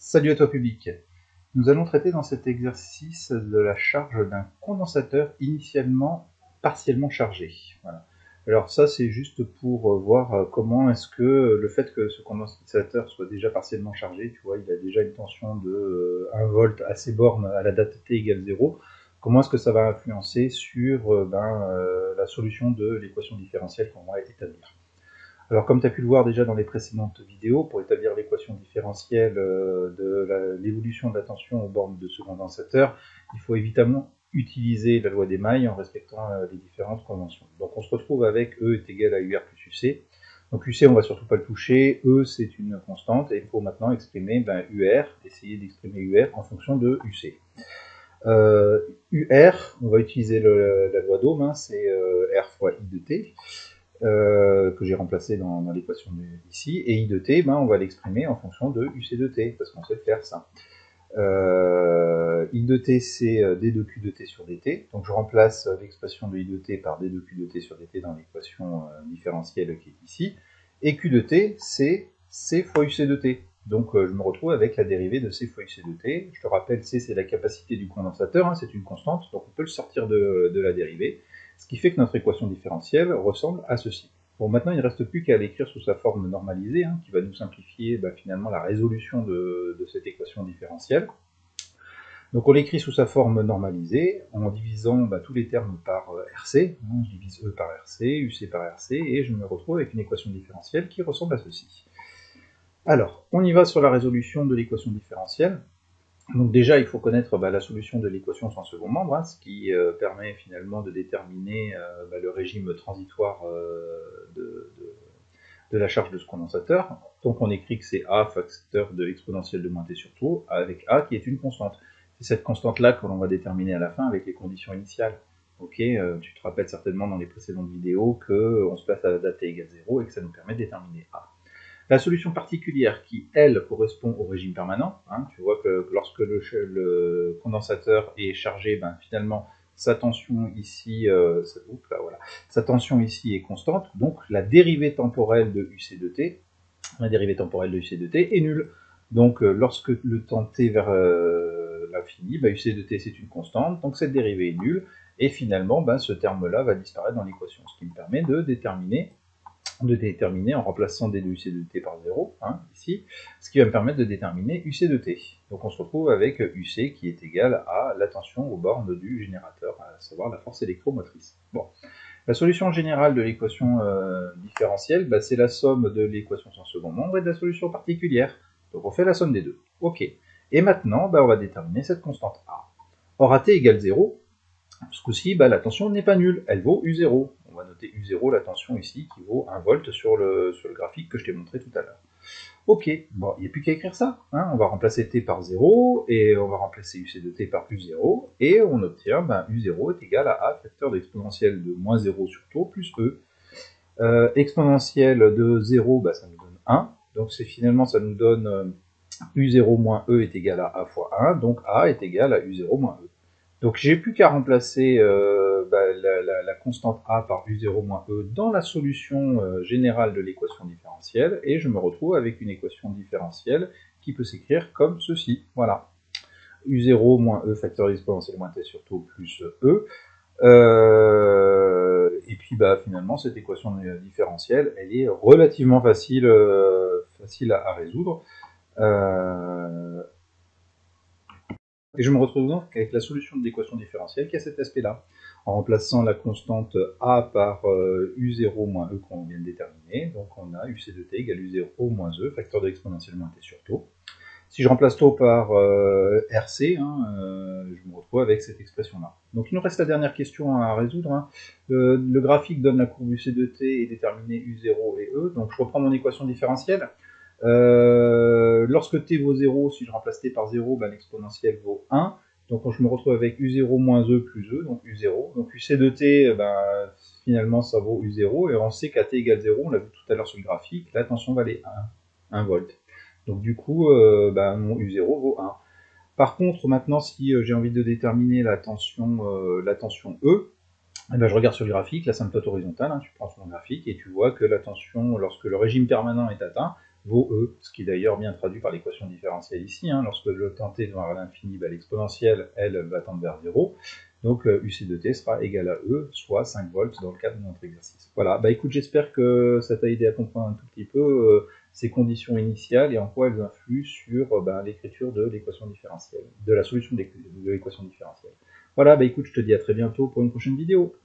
Salut à toi public. Nous allons traiter dans cet exercice de la charge d'un condensateur initialement partiellement chargé. Voilà. Alors ça c'est juste pour voir comment est-ce que le fait que ce condensateur soit déjà partiellement chargé, tu vois, il a déjà une tension de 1 volt à ses bornes à la date t égale 0, comment est-ce que ça va influencer sur la solution de l'équation différentielle qu'on va établir. Alors comme tu as pu le voir déjà dans les précédentes vidéos, pour établir l'équation différentielle de l'évolution de la tension aux bornes de ce condensateur, il faut évidemment utiliser la loi des mailles en respectant les différentes conventions. Donc on se retrouve avec E est égal à UR plus UC. Donc UC on va surtout pas le toucher, E c'est une constante et il faut maintenant exprimer UR, essayer d'exprimer UR en fonction de UC. UR, on va utiliser la loi d'Ohm, hein, c'est R fois I de T. Que j'ai remplacé dans l'équation ici, et I de t, on va l'exprimer en fonction de UC de t, parce qu'on sait faire ça. I de t, c'est d de q de t sur dt, donc je remplace l'expression de I de t par d de q de t sur dt dans l'équation différentielle qui est ici, et q de t, c'est c fois UC de t. Donc je me retrouve avec la dérivée de c fois UC de t. Je te rappelle, c c'est la capacité du condensateur, hein, c'est une constante, donc on peut le sortir de la dérivée. Ce qui fait que notre équation différentielle ressemble à ceci. Bon, maintenant, il ne reste plus qu'à l'écrire sous sa forme normalisée, hein, qui va nous simplifier finalement la résolution de cette équation différentielle. Donc on l'écrit sous sa forme normalisée, en divisant tous les termes par RC. Je divise E par RC, UC par RC, et je me retrouve avec une équation différentielle qui ressemble à ceci. Alors, on y va sur la résolution de l'équation différentielle. Donc déjà, il faut connaître la solution de l'équation sans second membre, hein, ce qui permet finalement de déterminer le régime transitoire de la charge de ce condensateur. Donc on écrit que c'est A facteur de l'exponentielle de moins t sur tau, avec A qui est une constante. C'est cette constante-là que l'on va déterminer à la fin avec les conditions initiales. Ok, tu te rappelles certainement dans les précédentes vidéos qu'on se place à la date t égale 0 et que ça nous permet de déterminer A. La solution particulière qui, elle, correspond au régime permanent, hein, tu vois que lorsque le condensateur est chargé, finalement, sa tension ici, sa tension ici est constante, donc la dérivée temporelle de UC de t, est nulle. Donc lorsque le temps t vers l'infini, UC de t c'est une constante, donc cette dérivée est nulle, et finalement ce terme-là va disparaître dans l'équation, ce qui me permet de déterminer en remplaçant d de UC de t par 0, hein, ici, ce qui va me permettre de déterminer UC de t. Donc on se retrouve avec UC qui est égal à la tension aux bornes du générateur, à savoir la force électromotrice. Bon. La solution générale de l'équation différentielle, c'est la somme de l'équation sans second membre et de la solution particulière. Donc on fait la somme des deux. Ok. Et maintenant, on va déterminer cette constante A. Or à t égale 0, ce coup-ci, la tension n'est pas nulle, elle vaut U0. On va noter U0, la tension ici, qui vaut 1 volt sur le graphique que je t'ai montré tout à l'heure. Ok, bon, il n'y a plus qu'à écrire ça. Hein. On va remplacer t par 0, et on va remplacer UC de t par U0, et on obtient U0 est égal à A facteur d'exponentielle de moins 0 sur tau plus E. Exponentielle de 0, ça nous donne 1. Donc finalement, ça nous donne U0 moins E est égal à A fois 1, donc A est égal à U0 moins E. Donc j'ai plus qu'à remplacer la constante A par U0 moins E dans la solution générale de l'équation différentielle, et je me retrouve avec une équation différentielle qui peut s'écrire comme ceci. Voilà. U0 moins E facteur exponentielle moins t sur tau plus E. Et puis finalement cette équation différentielle, elle est relativement facile à résoudre. Et je me retrouve donc avec la solution de l'équation différentielle qui a cet aspect-là, en remplaçant la constante A par U0 moins E qu'on vient de déterminer. Donc on a UC de t égale U0 moins E, facteur de l'exponentielle moins t sur tau. Si je remplace tau par RC, je me retrouve avec cette expression-là. Donc il nous reste la dernière question à résoudre. Hein. Le graphique donne la courbe UC de t et déterminer U0 et E. Donc je reprends mon équation différentielle. Lorsque t vaut 0, si je remplace t par 0, l'exponentielle vaut 1. Donc je me retrouve avec U0 moins E plus E, donc U0. Donc UC de t, finalement ça vaut U0. Et on sait qu'à t égale 0, on l'a vu tout à l'heure sur le graphique, la tension valait 1 volt. Donc du coup, mon U0 vaut 1. Par contre, maintenant, si j'ai envie de déterminer la tension E, je regarde sur le graphique, l'asymptote horizontale, hein, tu prends ton graphique et tu vois que la tension, lorsque le régime permanent est atteint, vaut E, ce qui est d'ailleurs bien traduit par l'équation différentielle ici. Hein. Lorsque le temps t tend à l'infini, l'exponentielle, elle, va tendre vers 0. Donc UC de t sera égal à E, soit 5 volts dans le cadre de notre exercice. Voilà, écoute, j'espère que ça t'a aidé à comprendre un tout petit peu ces conditions initiales et en quoi elles influent sur l'écriture de l'équation différentielle, de la solution de l'équation différentielle. Voilà, écoute, je te dis à très bientôt pour une prochaine vidéo.